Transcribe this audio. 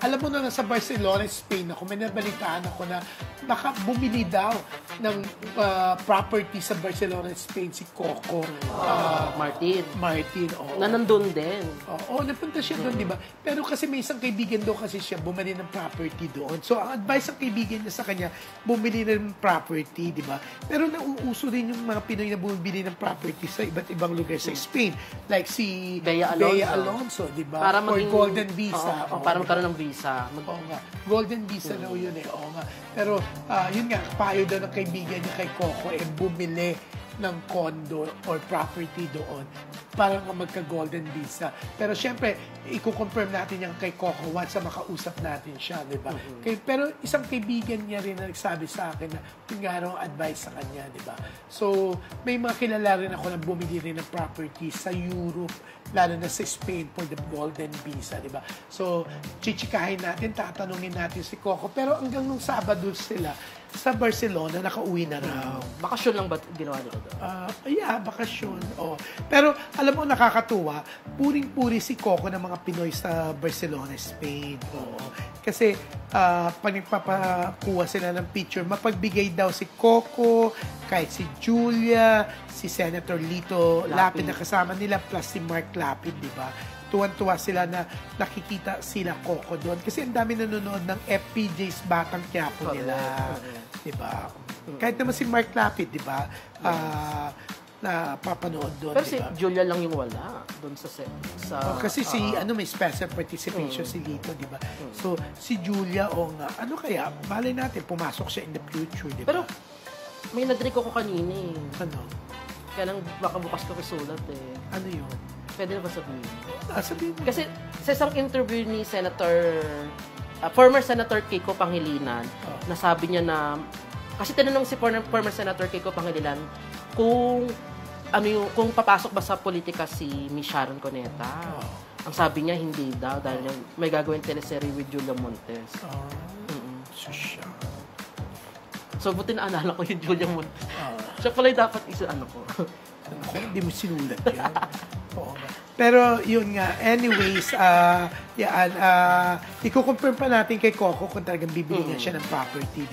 alam mo na sa Barcelona, Spain ako, may nabalitaan ako na baka bumili daw ng property sa Barcelona, Spain si Coco Martin. Na nandun din. Oo, napunta siya doon, di ba? Pero kasi may isang kaibigan daw kasi siya bumili ng property doon. So, ang advice ng kaibigan niya sa kanya, bumili ng property, di ba? Pero nauuso rin yung mga Pinoy na bumili ng property sa iba't ibang lugar sa Spain. Like si Bea Alonso, di ba? Para Or Golden Visa. Para magkaroon ng visa. Oo nga. Golden Visa daw yun eh. Oo nga. Pero, yun nga, payo daw ng kaibigan niya kay Coco, bumili ng condo or property doon para magka-golden visa. Pero syempre, i-confirm natin yan kay Coco once na makausap natin siya, di ba? Pero isang kaibigan niya rin na nagsabi sa akin na yung nga raw advice sa kanya, di ba? So, may mga kilala rin ako na bumili rin ng property sa Europe, lalo na sa Spain for the golden visa, di ba? So, chichikahin natin, tatanungin natin si Coco. Pero hanggang nung Sabado sila, sa Barcelona, nakauwi na raw. Bakasyon lang ba ginawa nila doon? Yeah, bakasyon. Oh. Pero, alam mo, nakakatuwa, puring-puri si Coco ng mga Pinoy sa Barcelona, Spain. Oo. Kasi, pag nagpapakuha sila ng picture, mapagbigay daw si Coco, kahit si Julia, si Senator Lito Lapid na kasama nila, plus si Mark Lapid, di ba? Tuwan-tuwa sila na nakikita sila Coco doon. Kasi ang dami nanonood ng FPJ's Batang Quiapo nila. Diba? Kahit naman si Mark Lapid, diba? Na papanood doon. Pero diba? Si Julia lang yung wala doon sa kasi may special participation si Lito, diba? So, si Julia, ano kaya? Malay natin, pumasok siya in the future, diba? Pero, may nadrik ako kanina eh. Ano? Kaya lang baka bukas ko kasulat eh. Ano yun? Pwede na ba sabihin? Sabihin mo. Kasi sa isang interview ni former Senator Kiko Pangilinan, nasabi niya na, kasi tinanong si former Senator Kiko Pangilinan kung papasok ba sa politika si Miss Sharon Cuneta. Ang sabi niya, hindi daw, dahil may gagawin teleserye with Julia Montes. So, buti naalala ko yung Julia Montes. Siya pala yung dapat ko. Hindi mo sinulat yan. Pero yun nga, anyways, iko-confirm pa natin kay Coco kung talagang bibili nga siya ng property.